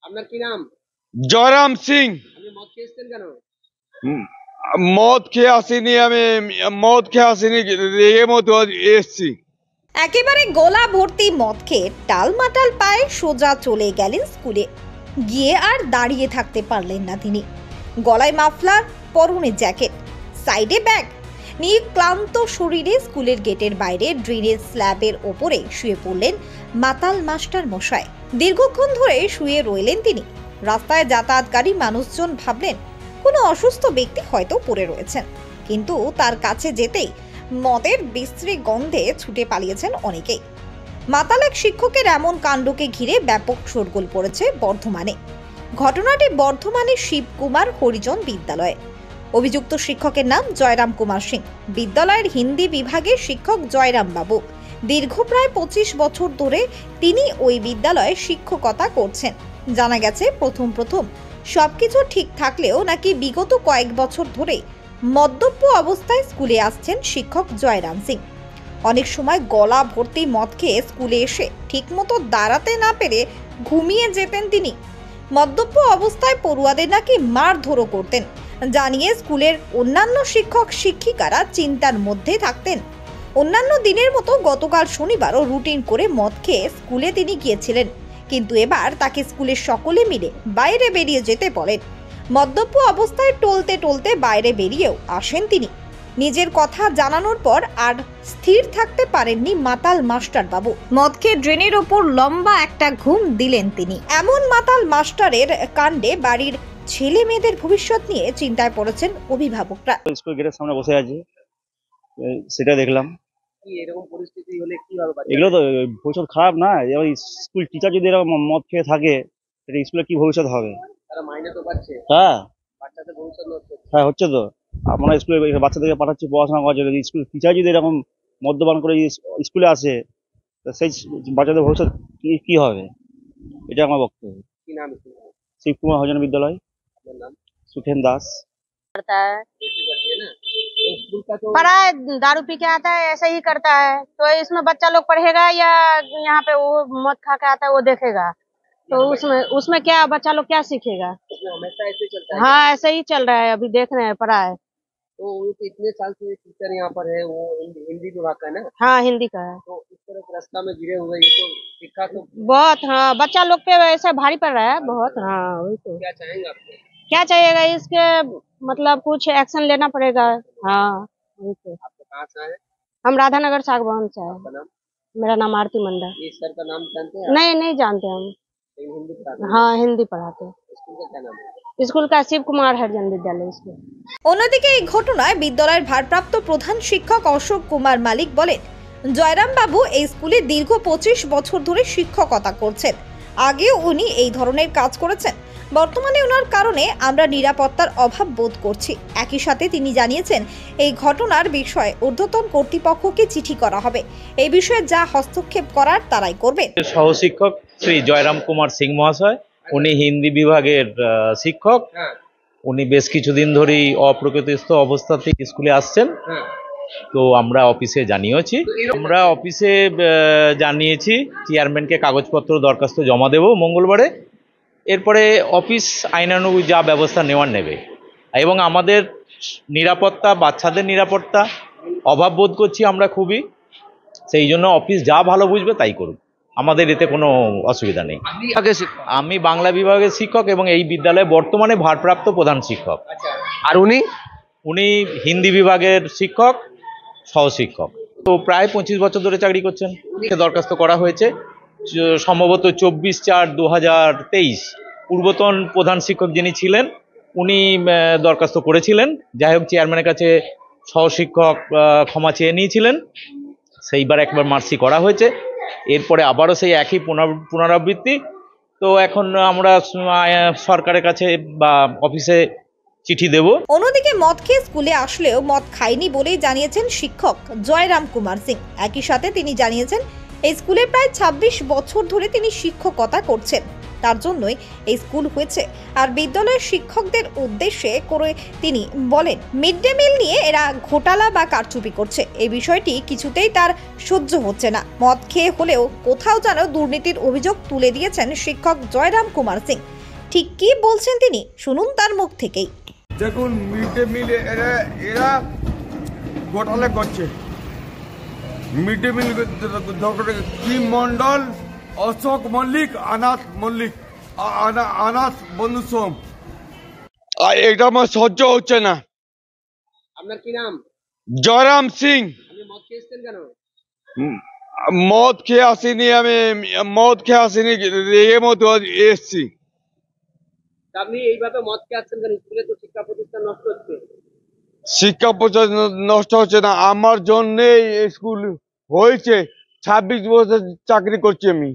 আপনার কি নাম? জয়রাম সিং। আপনি মদ খেয়েছেন কেন? মদ খেয়ে আসিনি, আমি মদ খেয়ে আসিনি, রেগে মতো এসছি। একেবারে গলা ভর্তি মদ খেয়ে টালমাটাল পায়ে সোজা চলে গেলেন স্কুলে। গিয়ে আর দাঁড়িয়ে থাকতে পারলেন না তিনি। গলায় মাফলার, পরনে জ্যাকেট, সাইডে ব্যাগ নিয়ে ক্লান্ত শরীরে স্কুলের গেটের বাইরে ড্রেনেজ স্ল্যাবের ওপরে শুয়ে পড়লেন মাতাল মাস্টার মশাই। দীর্ঘক্ষণ ধরে শুয়ে রইলেন তিনি। রাস্তায় যাতায়াতকারী মানুষজন ভাবলেন কোনো অসুস্থ ব্যক্তি হয়তো পড়ে রয়েছেন, কিন্তু তার কাছে যেতেই মদের বিশ্রী গন্ধে ছুটে পালিয়েছেন অনেকেই। মাতাল এক শিক্ষকের এমন কাণ্ডকে ঘিরে ব্যাপক শোরগোল পড়েছে বর্ধমানে। ঘটনাটি বর্ধমানের শিবকুমার হরিজন বিদ্যালয়ে। অভিযুক্ত শিক্ষকের নাম জয়রাম কুমার সিং। বিদ্যালয়ের হিন্দি বিভাগের শিক্ষক জয়রাম বাবু। দীর্ঘ প্রায় 25 বছর ধরে তিনি ওই বিদ্যালয়ে শিক্ষকতা করছেন। জানা গেছে প্রথম সবকিছু ঠিক থাকলেও নাকি বিগত কয়েক বছর ধরে মদ্যপ অবস্থায় স্কুলে আসছেন শিক্ষক জয়রাম সিং। অনেক সময় গলা ভর্তি মদ খেয়ে স্কুলে এসে ঠিকমতো দাঁড়াতে না পেরে ঘুমিয়ে যেতেন তিনি। মদ্যপ অবস্থায় পড়ুয়াদের নাকি মারধরও করতেন, জানিয়ে স্কুলের অন্যান্য শিক্ষক শিক্ষিকারা চিন্তার মধ্যে থাকতেন। অন্যান্য দিনের মতো গতকাল শনিবারও রুটিন করে মদ খেয়ে স্কুলে তিনি গিয়েছিলেন, কিন্তু এবার তাকে স্কুলের সকলে মিলে বাইরে বেরিয়ে যেতে বলেন। মদ্যপ অবস্থায় টলতে টলতে বাইরে বেরিয়েও আসেন তিনি। নিজের কথা জানানোর পর আর স্থির থাকতে পারেননি মাতাল মাস্টার বাবু। মদ খেয়ে ড্রেনের ওপর লম্বা একটা ঘুম দিলেন তিনি। এমন মাতাল মাস্টারের কাণ্ডে বাড়ির ছেলে মেয়েদের ভবিষ্যৎ নিয়ে চিন্তায় পড়েছেন অভিভাবকরা। স্কুল গেটের সামনে বসে আছে, সেটা দেখলাম। কি এরকম পরিস্থিতি হলে কি হবে? এগুলো তো ভবিষ্যৎ খারাপ না? এবার স্কুল টিচার যদি এরকম মদ খেয়ে থাকে, সেটা স্কুলে কি ভবিষ্যৎ হবে? তারা মাইনে তো পাচ্ছে, হ্যাঁ বাচ্চাদের ভবিষ্যৎ নষ্ট হচ্ছে। হ্যাঁ, হচ্ছে তো। আমরা স্কুলে বাচ্চাদেরকে পাঠাচ্ছি পড়াশোনা করার জন্য, স্কুল টিচার যদি এরকম মদ্যপান করে স্কুলে আসে, তা সেই বাচ্চাদের ভবিষ্যৎ কি হবে? এটা আমার বক্তব্য। কি নাম? শিবকুমার হরিজন বিদ্যালয়। আপনার নাম? सुखेन दास। करता है, है ना? तो स्कूल का तो पढ़ा है, दारू पी के आता है, ऐसे ही करता है। तो इसमें बच्चा लोग पढ़ेगा या यहाँ पे वो मद खा के आता है वो देखेगा? तो उसमें क्या बच्चा लोग क्या सीखेगा? इसमें हमेशा ऐसे चलता है। हाँ, ऐसे ही चल रहा है, अभी देख रहे हैं, पढ़ा है। तो वो तो इतने साल से टीचर यहाँ पर है, वो हिंदी विभाग का है ना? हाँ, हिंदी का है। तो इस तरह रास्ता में गिरे हुए ये तो सिक्का तो बहुत, हाँ, बच्चा लोग पे ऐसे भारी पड़ रहा है बहुत। हाँ, वही तो। क्या चाहेंगे आपको? क्या चाहिएगा इसके, मतलब कुछ एक्शन लेना पड़ेगा। हाँ, वही तो। आपको कहाँ से आए? हम राधानगर सागवान से आपका है। नाम? मेरा नाम आरती मंडल। ये सर का नाम जानते हैं? नहीं, नहीं जानते हम। लेकिन हिंदी पढ़ाते हैं। हाँ, हिंदी पढ़ाते हैं। स्कूल का क्या नाम है? स्कूल का शिव कुमार हरिजन विद्यालय स्कूल। অন্যদিকে এই ঘটনায় বিদ্যালয়ের ভারপ্রাপ্ত প্রধান শিক্ষক অশোক কুমার মালিক বলেন, জয়রাম বাবু এই স্কুলে দীর্ঘ 25 বছর ধরে শিক্ষকতা করছেন। আগেও উনি এই ধরনের কাজ করেছেন। বর্তমানে ওনার কারণে আমরা নিরাপত্তার অভাব বোধ করছি। একই সাথে তিনি জানিয়েছেন এই ঘটনার বিষয়ে ঊর্ধ্বতন কর্তৃপক্ষকে চিঠি করা হবে। এই বিষয়ে যা হস্তক্ষেপ করার তারাই করবেন। সহশিক্ষক শ্রী জয়রাম কুমার সিং মহাশয়, উনি হিন্দি বিভাগের শিক্ষক। হ্যাঁ উনি বেশ কিছুদিন ধরেই অপ্রকৃতিস্থ অবস্থাতে স্কুলে আসছেন। হ্যাঁ। তো আমরা অফিসে জানিয়েছি, জানিয়েছি চেয়ারম্যানকে কাগজপত্র দরখাস্ত জমা দেব মঙ্গলবারে। এরপরে অফিস আইনানুগ যা ব্যবস্থা নেওয়ার নেবে। এবং আমাদের নিরাপত্তা, বাচ্চাদের নিরাপত্তা অভাব বোধ করছি আমরা খুবই। সেই জন্য অফিস যা ভালো বুঝবে তাই করুক, আমাদের এতে কোনো অসুবিধা নেই। আমি বাংলা বিভাগের শিক্ষক এবং এই বিদ্যালয়ে বর্তমানে ভারপ্রাপ্ত প্রধান শিক্ষক। আর উনি হিন্দি বিভাগের শিক্ষক, সহশিক্ষক। তো প্রায় 25 বছর ধরে চাকরি করছেন। দরখাস্ত করা হয়েছে সম্ভবত 24/4/2023 পূর্বতন প্রধান শিক্ষক যিনি ছিলেন উনি দরখাস্ত করেছিলেন। যাই হোক, চেয়ারম্যানের কাছে সহশিক্ষক ক্ষমা চেয়ে নিয়েছিলেন, সেইবার একবার মার্সি করা হয়েছে। এরপরে আবারও সেই একই পুনরাবৃত্তি। তো এখন আমরা সরকারের কাছে বা অফিসে চিঠি দেব। অন্যদিকে মদ খেয়ে স্কুলে আসলেও মদ খায়নি বলেই জানিয়েছেন শিক্ষক জয়রাম কুমার সিং। একই সাথে তিনি জানিয়েছেন এই স্কুলে প্রায় 26 বছর ধরে তিনি শিক্ষকতা করছেন। তার জন্যই এই স্কুল হয়েছে। আর বিদ্যালয়ের শিক্ষকদের উদ্দেশ্যে করে তিনি বলেন, মিড ডে মিল নিয়ে এরা ঘোটালা বা কারচুপি করছে, এই বিষয়টি কিছুতেই তার সহ্য হচ্ছে না। মদ খেয়ে হলেও কোথাও যেন দুর্নীতির অভিযোগ তুলে দিয়েছেন শিক্ষক জয়রাম কুমার সিং। ঠিক কি বলছেন তিনি, শুনুন তার মুখ থেকেই। দেখুন, মিড ডে মিলে এরা ঘোটালা করছে। মিড ডে মিল কি মন্ডল, অশোক মল্লিক, আনাথ বন্ধু সোম, এটা আমার সহ্য হচ্ছে না। আপনার কি নাম? জয়রাম সিং। আপনি মদ খেয়েছেন কেন? মদ খেয়ে আসিনি, রেগে মতো এসছি। আপনি এইভাবে মদ খেয়ে আসছেন কেন? স্কুলে তো শিক্ষা প্রতিষ্ঠান নষ্ট হচ্ছে। শিক্ষা প্রতিষ্ঠান নষ্ট হচ্ছে না, আমার জন্যে স্কুল হয়েছে। 26 বছর চাকরি করছি আমি।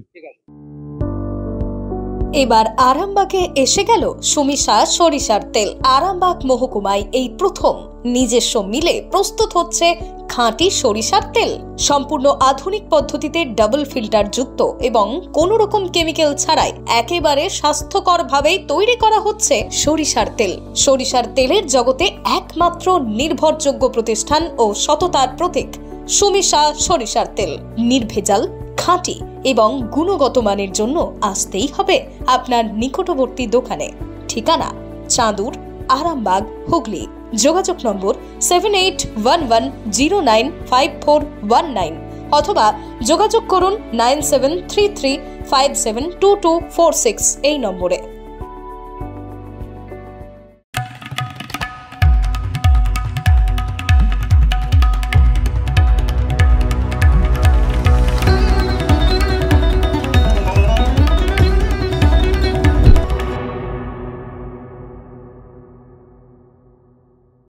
এবার আরামবাগে এসে গেল সুমিশা সরিষার তেল। আরামবাগ মহকুমায় এই প্রথম নিজস্ব মিলে প্রস্তুত হচ্ছে খাঁটি সরিষার তেল। সম্পূর্ণ আধুনিক পদ্ধতিতে ডাবল ফিল্টার যুক্ত এবং কোনো রকম কেমিক্যাল ছাড়াই একেবারে স্বাস্থ্যকর ভাবে তৈরি করা হচ্ছে সরিষার তেল। সরিষার তেলের জগতে একমাত্র নির্ভরযোগ্য প্রতিষ্ঠান ও সততার প্রতীক সুমিশা সরিষার তেল। নির্ভেজাল, খাঁটি এবং গুণগত মানের জন্য আসতেই হবে আপনার নিকটবর্তী দোকানে। ঠিকানা চাঁদুর, আরামবাগ, হুগলি। যোগাযোগ নম্বর 7811095419 অথবা যোগাযোগ করুন 9733572246 এই নম্বরে।